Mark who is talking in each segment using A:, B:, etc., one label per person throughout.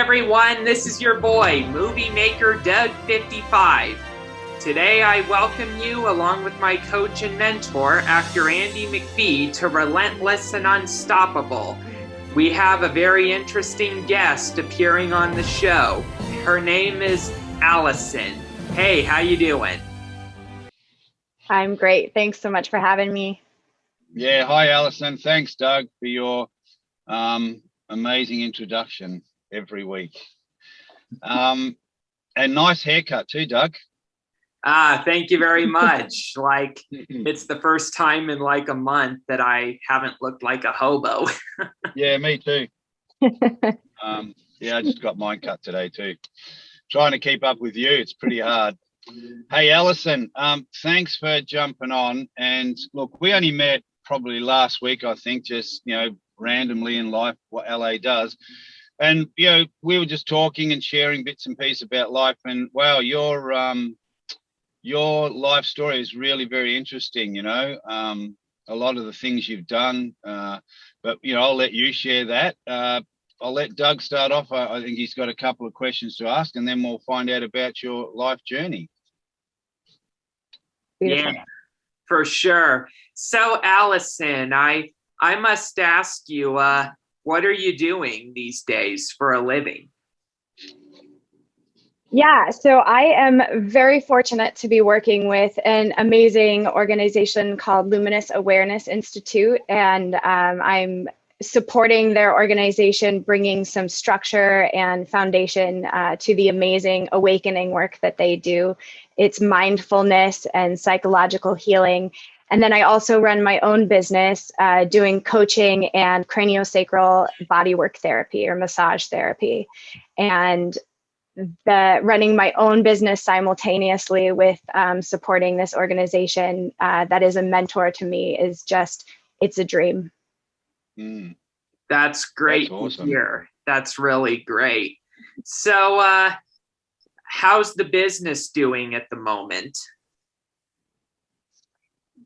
A: everyone, this is your boy, Movie Maker Doug 55. Today I welcome you, along with my coach and mentor, Actor Andy McPhee, to Relentless and Unstoppable. We have a very interesting guest appearing on the show. Her name is Allison. Hey, how you doing?
B: I'm great. Thanks so much for having me.
C: Yeah, hi Allison. Thanks, Doug, for your amazing introduction every week. And nice haircut too, Doug.
A: Thank you very much. It's the first time in like a month that I haven't looked like a hobo.
C: Yeah, me too. I just got mine cut today too. Trying to keep up with you, it's pretty hard. Hey, Allison, thanks for jumping on. And look, we only met probably last week, I think, just, randomly in life, what LA does. And, we were just talking and sharing bits and pieces about life. And wow, your life story is really very interesting, a lot of the things you've done. But, I'll let you share that. I'll let Doug start off. I think he's got a couple of questions to ask, and then we'll find out about your life journey.
B: Beautiful.
A: Yeah, for sure. So, Allison, I must ask you, what are you doing these days for a living?
B: Yeah, so I am very fortunate to be working with an amazing organization called Luminous Awareness Institute, and I'm supporting their organization, bringing some structure and foundation to the amazing awakening work that they do. It's mindfulness and psychological healing. And then I also run my own business doing coaching and craniosacral bodywork therapy or massage therapy. And running my own business simultaneously with supporting this organization that is a mentor to me is it's a dream.
A: That's great. That's awesome. To hear. That's really great. So how's the business doing at the moment?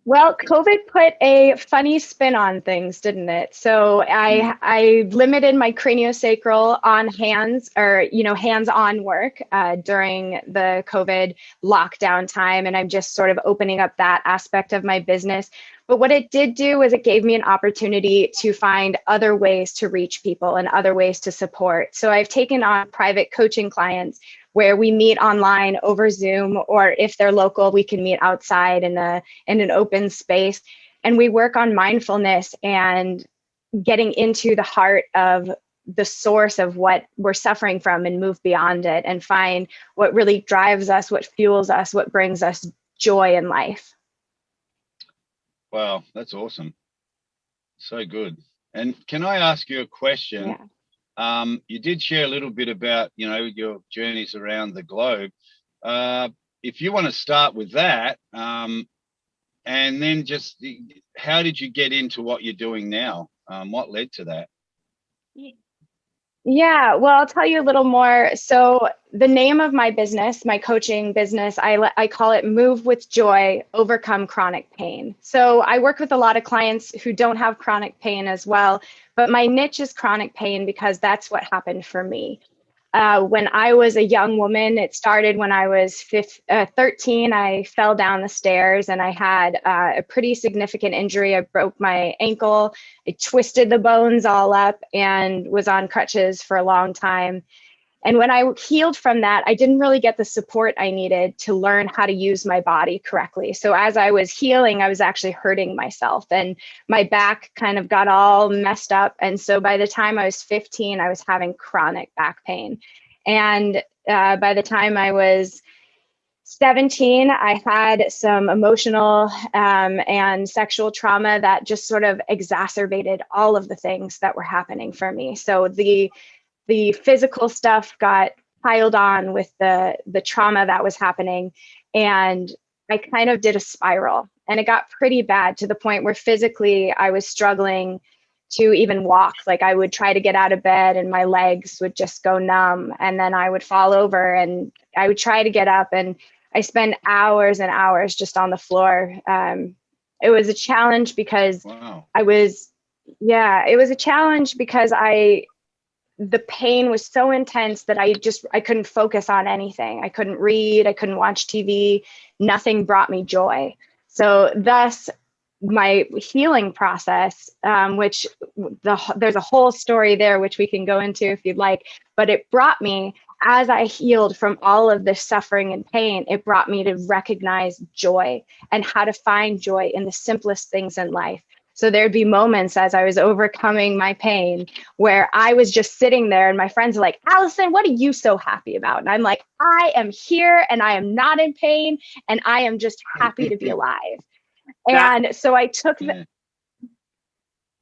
B: Well, COVID put a funny spin on things, didn't it? So I limited my craniosacral on hands-on work during the COVID lockdown time. And I'm just sort of opening up that aspect of my business. But what it did do was it gave me an opportunity to find other ways to reach people and other ways to support. So I've taken on private coaching clients where we meet online over Zoom, or if they're local, we can meet outside in an open space. And we work on mindfulness and getting into the heart of the source of what we're suffering from and move beyond it and find what really drives us, what fuels us, what brings us joy in life.
C: Wow, that's awesome. So good. And can I ask you a question?
B: Yeah.
C: You did share a little bit about, your journeys around the globe. If you want to start with that, and then just how did you get into what you're doing now? What led to that?
B: Yeah, well, I'll tell you a little more. So the name of my business, my coaching business, I call it Move with Joy, Overcome Chronic Pain. So I work with a lot of clients who don't have chronic pain as well, but my niche is chronic pain because that's what happened for me. When I was a young woman, it started when I was 13. I fell down the stairs and I had a pretty significant injury. I broke my ankle. I twisted the bones all up and was on crutches for a long time. And when I healed from that, I didn't really get the support I needed to learn how to use my body correctly. So as I was healing, I was actually hurting myself and my back kind of got all messed up. And so by the time I was 15, I was having chronic back pain. And by the time I was 17, I had some emotional and sexual trauma that just sort of exacerbated all of the things that were happening for me. So the physical stuff got piled on with the trauma that was happening. And I kind of did a spiral and it got pretty bad to the point where physically I was struggling to even walk. Like I would try to get out of bed and my legs would just go numb. And then I would fall over and I would try to get up and I spent hours and hours just on the floor. It was a challenge because
C: Wow.
B: it was a challenge because I the pain was so intense that I couldn't focus on anything. I couldn't read, I couldn't watch TV. Nothing brought me joy. So thus my healing process, which there's a whole story there, which we can go into if you'd like, but it brought me, as I healed from all of this suffering and pain, it brought me to recognize joy and how to find joy in the simplest things in life. So there'd be moments as I was overcoming my pain where I was just sitting there and my friends are like, Allison, what are you so happy about? And I'm like, I am here and I am not in pain and I am just happy to be alive. And so I took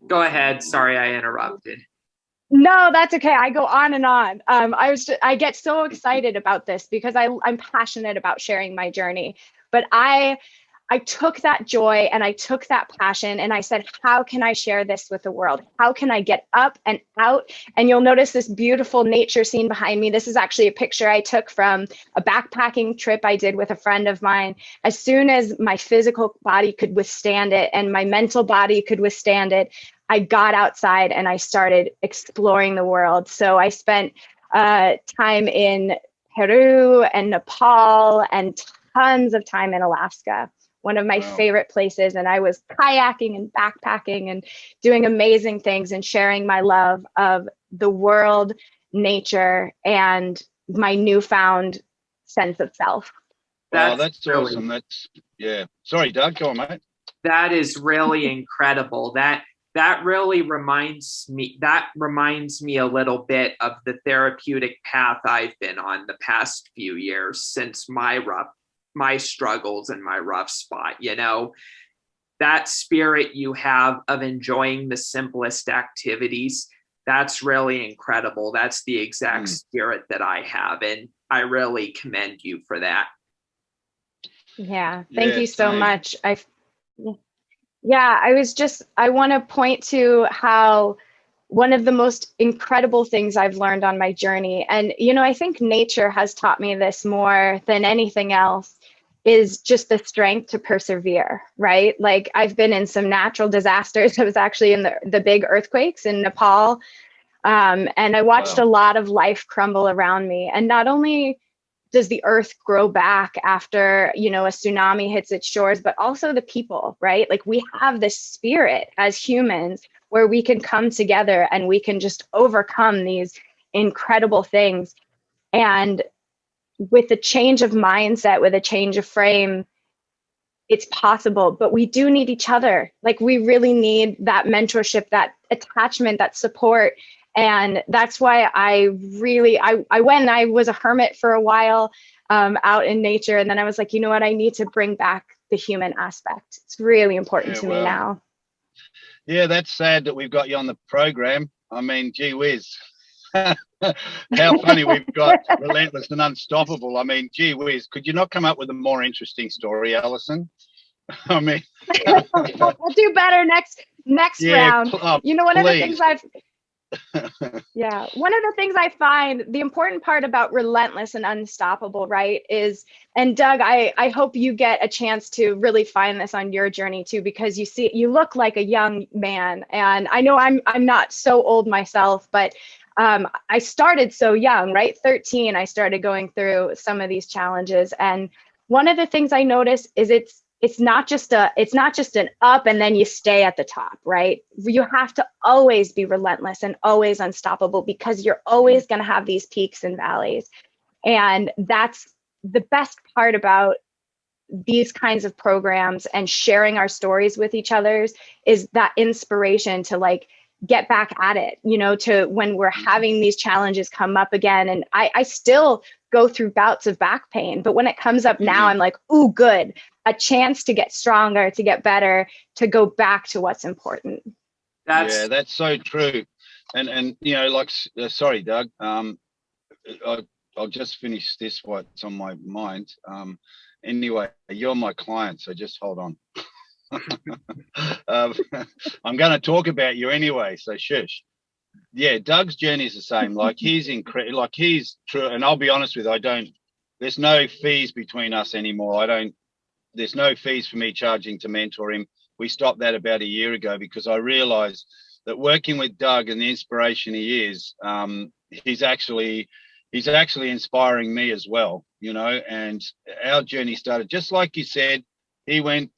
A: Go ahead. Sorry, I interrupted.
B: No, that's okay. I go on and on. I get so excited about this because I'm passionate about sharing my journey. But I took that joy and I took that passion and I said, how can I share this with the world? How can I get up and out? And you'll notice this beautiful nature scene behind me. This is actually a picture I took from a backpacking trip I did with a friend of mine. As soon as my physical body could withstand it and my mental body could withstand it, I got outside and I started exploring the world. So I spent time in Peru and Nepal and tons of time in Alaska, one of my favorite places. And I was kayaking and backpacking and doing amazing things and sharing my love of the world, nature, and my newfound sense of self.
C: That's awesome. That's, yeah. Sorry, Doug, go on, mate.
A: That is really incredible. That really reminds me a little bit of the therapeutic path I've been on the past few years since my struggles and my rough spot. You know, that spirit you have of enjoying the simplest activities, that's really incredible. That's the exact spirit that I have, and I really commend you for that.
B: Yeah, thank you so much. I want to point to how one of the most incredible things I've learned on my journey, and, you know, I think nature has taught me this more than anything else, is just the strength to persevere, right? Like, I've been in some natural disasters. I was actually in the big earthquakes in Nepal. And I watched a lot of life crumble around me. And not only does the earth grow back after, you know, a tsunami hits its shores, but also the people, right? Like, we have this spirit as humans where we can come together and we can just overcome these incredible things. And with a change of mindset, with a change of frame, it's possible, but we do need each other. Like, we really need that mentorship, that attachment, that support. And that's why I went and I was a hermit for a while out in nature. And then I was like, you know what? I need to bring back the human aspect. It's really important to me now.
C: Yeah, that's sad that we've got you on the program. I mean, gee whiz. How funny we've got Relentless and Unstoppable. I mean, gee whiz. Could you not come up with a more interesting story, Allison? I mean,
B: I'll do better next round. You know, one of the things one of the things I find the important part about Relentless and Unstoppable, right, is, and Doug, I hope you get a chance to really find this on your journey too, because you look like a young man, and I know I'm not so old myself, but I started so young, right? 13, I started going through some of these challenges, and one of the things I noticed is it's not just an up and then you stay at the top, right? You have to always be relentless and always unstoppable, because you're always going to have these peaks and valleys. And that's the best part about these kinds of programs and sharing our stories with each other, is that inspiration to, like, get back at it, you know, to when we're having these challenges come up again. And I still go through bouts of back pain, but when it comes up now, I'm like, ooh, good, a chance to get stronger, to get better, to go back to what's important.
C: That's so true. And you know, like, sorry, Doug, I'll just finish this, what's on my mind. Anyway, you're my client, so just hold on. I'm going to talk about you anyway, so shush. Yeah, Doug's journey is the same. Like, he's incredible. Like, he's true. And I'll be honest with you, there's no fees between us anymore. There's no fees for me charging to mentor him. We stopped that about a year ago because I realized that working with Doug and the inspiration he is, he's actually inspiring me as well, you know. And our journey started just like you said. He went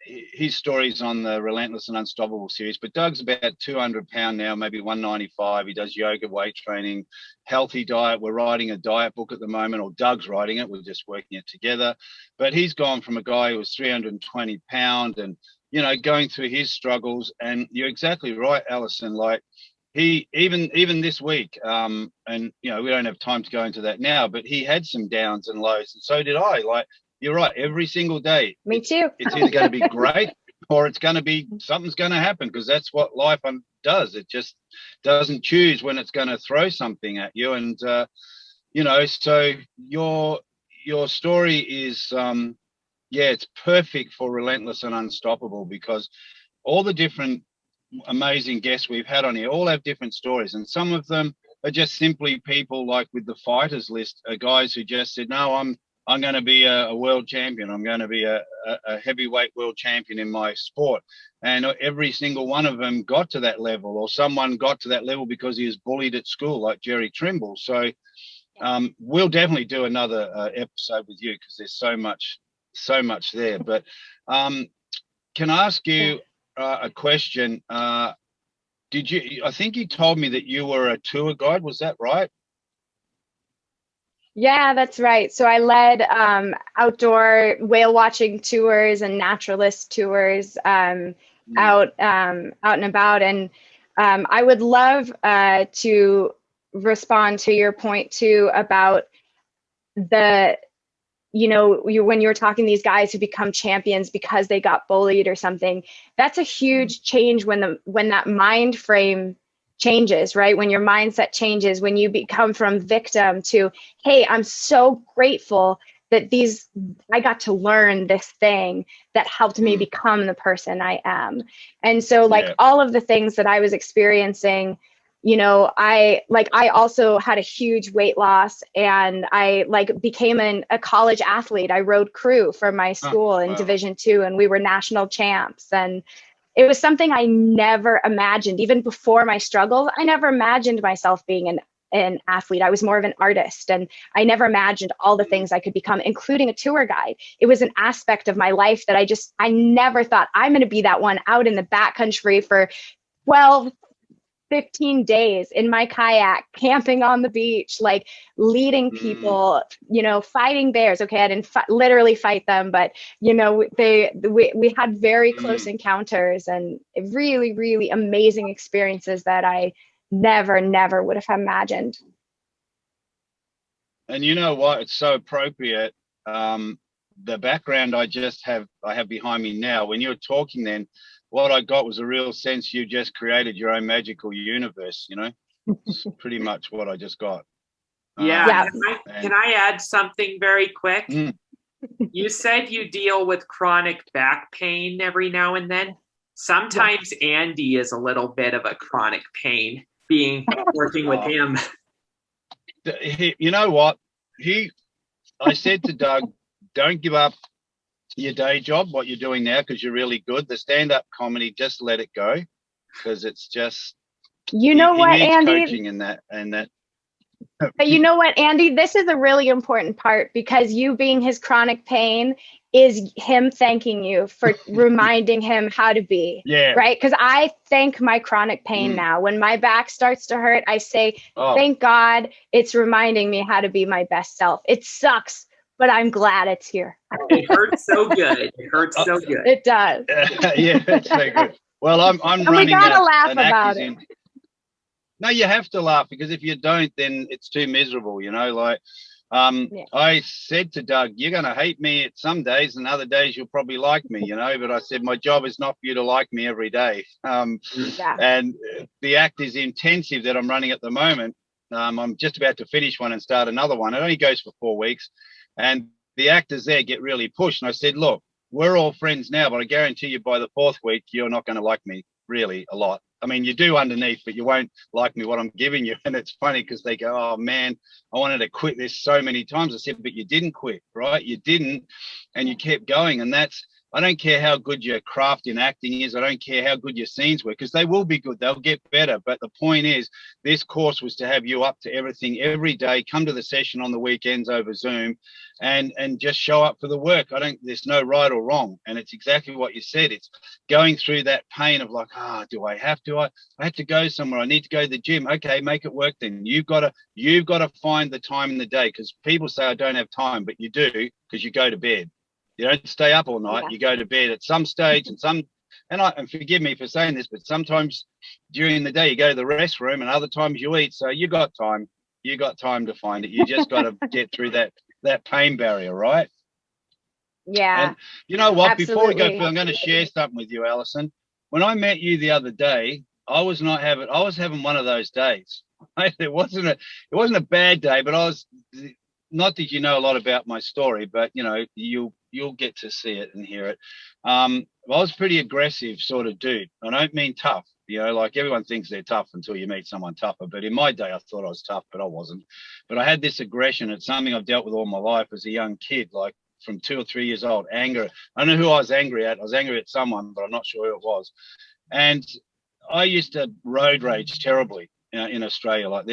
C: his story's on the Relentless and Unstoppable series, but Doug's about 200 pound now, maybe 195. He does yoga, weight training, healthy diet. We're writing a diet book at the moment, or Doug's writing it. We're just working it together. But he's gone from a guy who was 320 pound and, you know, going through his struggles. And you're exactly right, Allison. Like, he even this week, and you know, we don't have time to go into that now, but he had some downs and lows, and so did I. Like, you're right, every single day.
B: Me too.
C: It's either going to be great or it's going to be something's going to happen, because that's what life does. It just doesn't choose when it's going to throw something at you. And you know, so your story is it's perfect for Relentless and Unstoppable, because all the different amazing guests we've had on here all have different stories, and some of them are just simply people like with the fighters list, are guys who just said, no, I'm going to be a world champion. I'm going to be a heavyweight world champion in my sport. And every single one of them got to that level, or someone got to that level because he was bullied at school, like Jerry Trimble. So we'll definitely do another episode with you, because there's so much there. But can I ask you a question? I think you told me that you were a tour guide. Was that right?
B: Yeah, that's right. So I led outdoor whale watching tours and naturalist tours out and about. And I would love to respond to your point too about the, you know, when you were talking these guys who become champions because they got bullied or something. That's a huge change when that mind frame changes, right? When your mindset changes, when you become from victim to, hey, I'm so grateful that I got to learn this thing that helped me become the person I am. And so like all of the things that I was experiencing, you know, I also had a huge weight loss, and I became a college athlete. I rode crew for my school in Division II, and we were national champs. And it was something I never imagined. Even before my struggles, I never imagined myself being an athlete. I was more of an artist, and I never imagined all the things I could become, including a tour guide. It was an aspect of my life that I never thought I'm going to be that one out in the backcountry for 12, 15 days in my kayak, camping on the beach, like leading people, you know, fighting bears. Okay, I didn't literally fight them, but you know, we had very close encounters and really, really amazing experiences that I never would have imagined.
C: And you know what? It's so appropriate. The background I have behind me now, when you were talking then, what I got was a real sense you just created your own magical universe, you know? It's pretty much what I just got.
A: Yeah. Can I add something very quick? You said you deal with chronic back pain every now and then. Sometimes Andy is a little bit of a chronic pain working with him.
C: You know what? I said to Doug, don't give up your day job, what you're doing now, because you're really good. The stand-up comedy, just let it go, because it's just,
B: you know what, Andy,
C: coaching in that.
B: But you know what, Andy, this is a really important part, because you being his chronic pain is him thanking you for reminding him how to be. Right? Because I thank my chronic pain now. When my back starts to hurt, I say, thank God it's reminding me how to be my best self. It sucks, but I'm glad it's here.
A: It hurts so good. It hurts so good.
B: It does.
C: Yeah, it's so good. Well, I'm
B: and
C: running.
B: We gotta laugh about it.
C: No, you have to laugh, because if you don't, then it's too miserable. You know, like I said to Doug, you're going to hate me some days, and other days you'll probably like me. You know, but I said my job is not for you to like me every day. And the act is intensive that I'm running at the moment. I'm just about to finish one and start another one. It only goes for 4 weeks. And the actors there get really pushed. And I said, look, we're all friends now, but I guarantee you by the 4th week, you're not going to like me really a lot. I mean, you do underneath, but you won't like me what I'm giving you. And it's funny because they go, oh, man, I wanted to quit this so many times. I said, but you didn't quit, right? You didn't. And you kept going. And I don't care how good your craft in acting is. I don't care how good your scenes were, because they will be good. They'll get better. But the point is, this course was to have you up to everything every day, come to the session on the weekends over Zoom, and just show up for the work. There's no right or wrong. And it's exactly what you said. It's going through that pain of like, do I have to? I have to go somewhere. I need to go to the gym. Okay, make it work then. You've got to find the time in the day, because people say I don't have time, but you do, because you go to bed. You don't stay up all night. Yeah. You go to bed at some stage, and forgive me for saying this, but sometimes during the day you go to the restroom, and other times you eat. So you got time. You got time to find it. You just got to get through that pain barrier, right?
B: Yeah.
C: And you know what?
B: Absolutely.
C: Before we go, I'm going to share something with you, Allison. When I met you the other day, I was having one of those days. It wasn't a bad day, but I was. Not that you know a lot about my story, but you know you'll get to see it and hear it. I was pretty aggressive sort of dude. I don't mean tough. You know, like everyone thinks they're tough until you meet someone tougher. But in my day, I thought I was tough, but I wasn't. But I had this aggression. It's something I've dealt with all my life as a young kid, like from 2 or 3 years old. Anger. I don't know who I was angry at. I was angry at someone, but I'm not sure who it was. And I used to road rage terribly in Australia. Like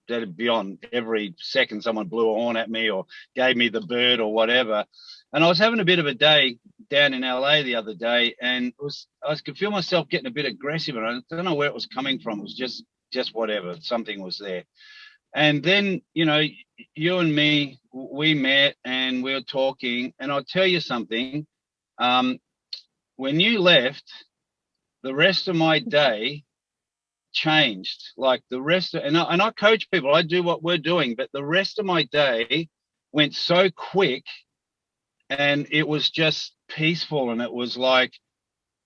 C: that'd be on every second someone blew a horn at me or gave me the bird or whatever. And I was having a bit of a day down in LA the other day, and I could feel myself getting a bit aggressive, and I don't know where it was coming from. It was just whatever, something was there. And then, you know, you and me, we met and we were talking, and I'll tell you something. When you left, the rest of my day changed. Like the rest of, and I coach people, I do what we're doing, but the rest of my day went so quick, and it was just peaceful, and it was like,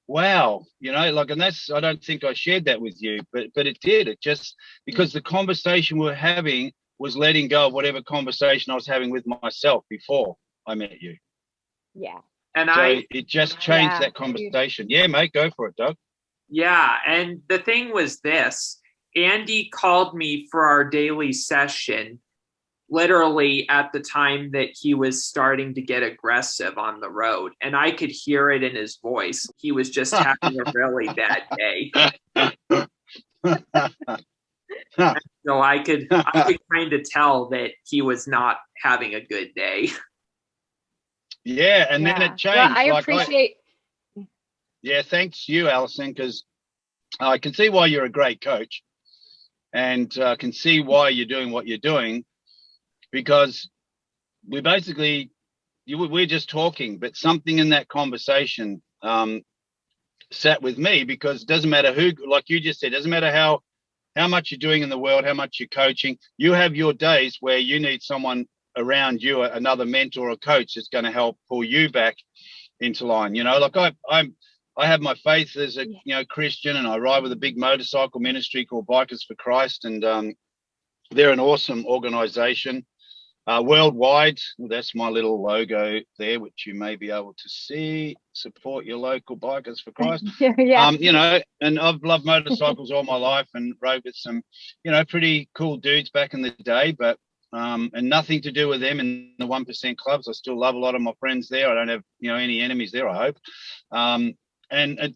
C: wow, you know, like, and that's, I don't think I shared that with you, but it did. It just, because the conversation we're having was letting go of whatever conversation I was having with myself before I met you.
B: Yeah.
A: And
C: so it just changed that conversation. Yeah, mate, go for it, Doug.
A: Yeah, and the thing was this, Andy called me for our daily session literally at the time that he was starting to get aggressive on the road, and I could hear it in his voice. He was just having a really bad day. So I could kind of tell that he was not having a good day.
C: Yeah, and then it changed.
B: Well, I appreciate.
C: Yeah, thanks you, Allison, because I can see why you're a great coach, and can see why you're doing what you're doing, because we're just talking, but something in that conversation sat with me, because it doesn't matter who, like you just said, it doesn't matter how much you're doing in the world, how much you're coaching, you have your days where you need someone around you, another mentor or coach that's going to help pull you back into line. You know, like I have my faith as a Christian, and I ride with a big motorcycle ministry called Bikers for Christ, and they're an awesome organization worldwide. That's my little logo there, which you may be able to see. Support your local Bikers for Christ.
B: Yeah.
C: You know, and I've loved motorcycles all my life and rode with some, pretty cool dudes back in the day, but and nothing to do with them in the 1% clubs. I still love a lot of my friends there. I don't have, any enemies there, I hope. And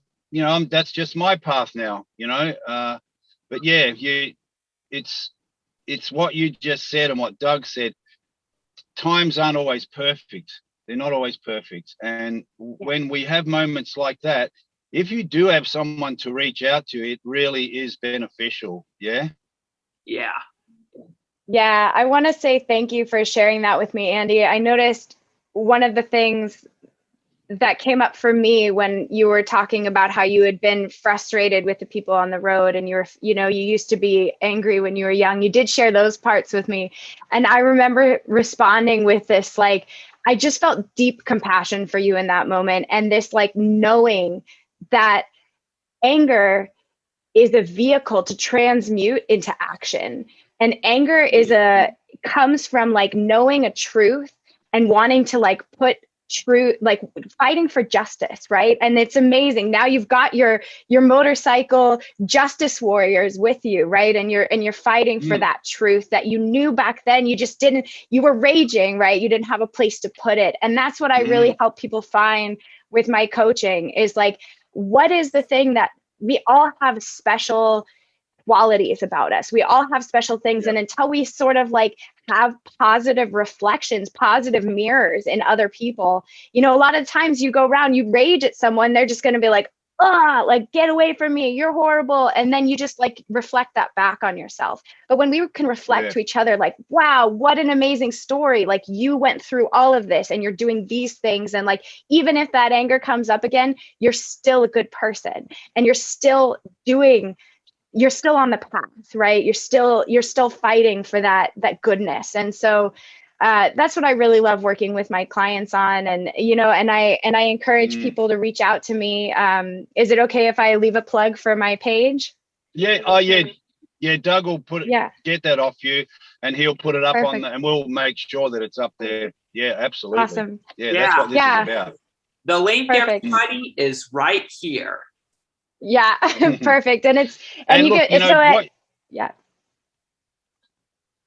C: that's just my path now, but yeah, it's what you just said and what Doug said. Times aren't always perfect. They're not always perfect. And when we have moments like that, if you do have someone to reach out to, it really is beneficial. Yeah.
A: Yeah.
B: Yeah. I want to say thank you for sharing that with me, Andy. I noticed one of the things that came up for me when you were talking about how you had been frustrated with the people on the road, and you used to be angry when you were young. You did share those parts with me. And I remember responding with this, like, I just felt deep compassion for you in that moment. And this, like, knowing that anger is a vehicle to transmute into action. And anger comes from like knowing a truth and wanting to like put true, like fighting for justice, right? And it's amazing. Now you've got your motorcycle justice warriors with you, right? And you're fighting for that truth that you knew back then. You just didn't, you were raging, right? You didn't have a place to put it. And that's what I really help people find with my coaching is like, what is the thing that we all have special qualities about us. We all have special things. And until we sort of like have positive reflections, positive mirrors in other people, you know, a lot of times you go around, you rage at someone, they're just going to be like, like, get away from me, you're horrible. And then you just like reflect that back on yourself. But when we can reflect to each other, like, wow, what an amazing story. Like you went through all of this and you're doing these things. And like, even if that anger comes up again, you're still a good person and you're still on the path, right? You're still fighting for that goodness. And so that's what I really love working with my clients on. And, you know, and I encourage people to reach out to me. Is it okay if I leave a plug for my page?
C: Yeah. Oh yeah. Yeah. Doug will get that off you and he'll put it up on and we'll make sure that it's up there. Yeah, absolutely.
B: Awesome.
C: Yeah. That's what this is about.
A: The link, everybody, is right here.
B: Yeah, perfect. And it's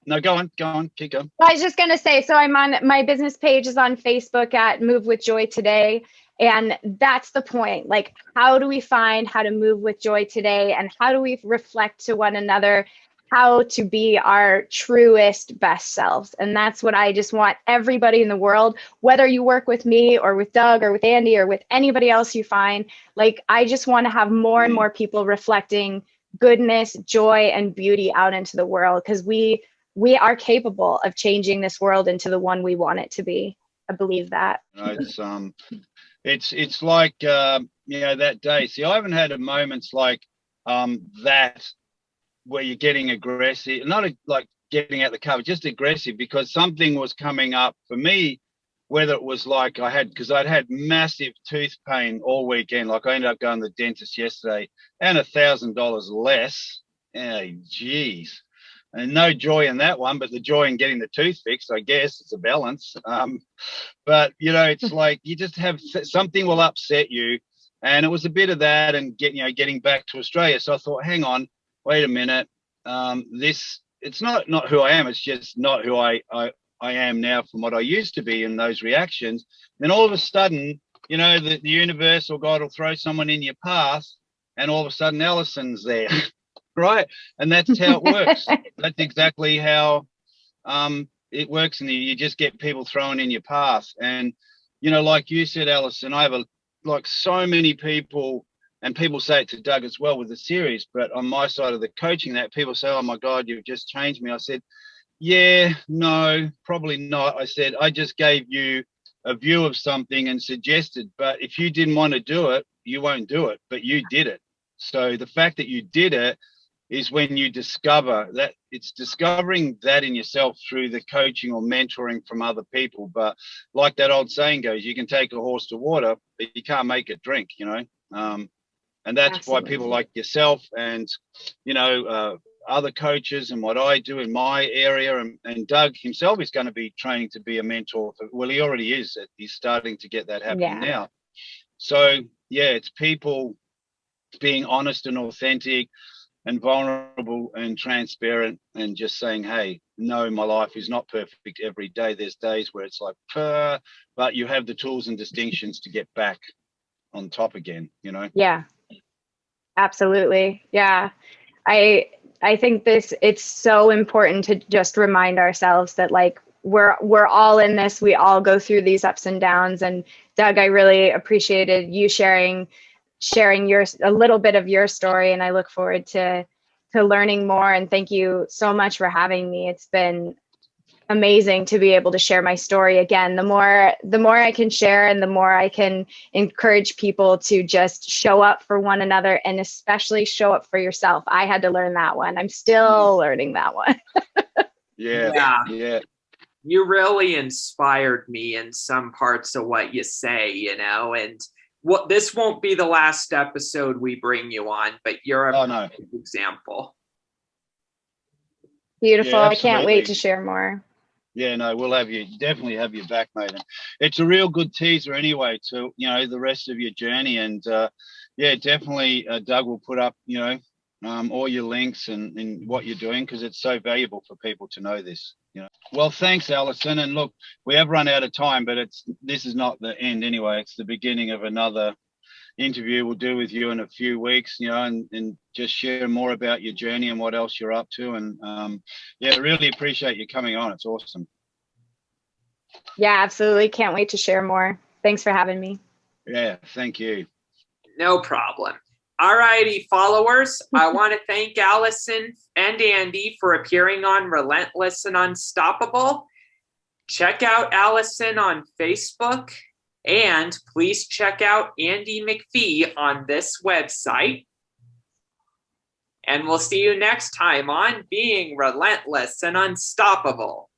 C: No, go on, keep going.
B: I was just gonna say, so I'm on my business page is on Facebook at Move with Joy Today. And that's the point. Like, how do we find how to move with joy today? And how do we reflect to one another how to be our truest best selves? And that's what I just want everybody in the world, whether you work with me or with Doug or with Andy or with anybody else you find, like, I just want to have more and more people reflecting goodness, joy, and beauty out into the world, because we are capable of changing this world into the one we want it to be. I believe that.
C: It's like, that day. See, I haven't had moments like that where you're getting aggressive, not like getting out the cover, just aggressive, because something was coming up for me, whether it was like I'd had massive tooth pain all weekend. Like I ended up going to the dentist yesterday and $1,000 less. Oh, geez. And no joy in that one, but the joy in getting the tooth fixed, I guess it's a balance. But you know, it's like you just have something will upset you. And it was a bit of that and getting back to Australia. So I thought, hang on, wait a minute. It's not who I am. It's just not who I am now from what I used to be in those reactions. Then all of a sudden, the universe or God will throw someone in your path and all of a sudden Allison's there. Right. And that's how it works. That's exactly how it works. And you just get people thrown in your path. And, like you said, Allison, I have so many people, and people say it to Doug as well with the series, but on my side of the coaching, that people say, oh my God, you've just changed me. I said, yeah, no, probably not. I said, I just gave you a view of something and suggested, but if you didn't want to do it, you won't do it, but you did it. So the fact that you did it is when you discover that. It's discovering that in yourself through the coaching or mentoring from other people. But like that old saying goes, you can take a horse to water, but you can't make it drink, and that's Absolutely. Why people like yourself and, other coaches and what I do in my area. And Doug himself is going to be training to be a mentor. He already is. He's starting to get that happening now. So, it's people being honest and authentic and vulnerable and transparent and just saying, hey, no, my life is not perfect every day. There's days where it's like, but you have the tools and distinctions to get back on top again,
B: Yeah, absolutely. Yeah. I think it's so important to just remind ourselves that like we're all in this. We all go through these ups and downs. And Doug, I really appreciated you sharing a little bit of your story, and I look forward to learning more. And thank you so much for having me. It's been amazing to be able to share my story again. The more I can share and the more I can encourage people to just show up for one another, and especially show up for yourself. I had to learn that one. I'm still learning that one.
C: Yeah.
A: You really inspired me in some parts of what you say, and this won't be the last episode we bring you on, but you're a perfect example.
B: Beautiful. I can't wait to share more.
C: Yeah, no, we'll definitely have you back, mate. And it's a real good teaser anyway to, the rest of your journey. And yeah, definitely Doug will put up, all your links and what you're doing, because it's so valuable for people to know this. Well, thanks, Allison. And look, we have run out of time, but this is not the end anyway. It's the beginning of another interview we'll do with you in a few weeks, and just share more about your journey and what else you're up to. And yeah, really appreciate you coming on. It's awesome.
B: Yeah, absolutely. Can't wait to share more. Thanks for having me.
C: Yeah, thank you.
A: No problem. All righty, followers. I want to thank Allison and Andy for appearing on Relentless and Unstoppable. Check out Allison on Facebook, and please check out Andy McPhee on this website. And we'll see you next time on Being Relentless and Unstoppable.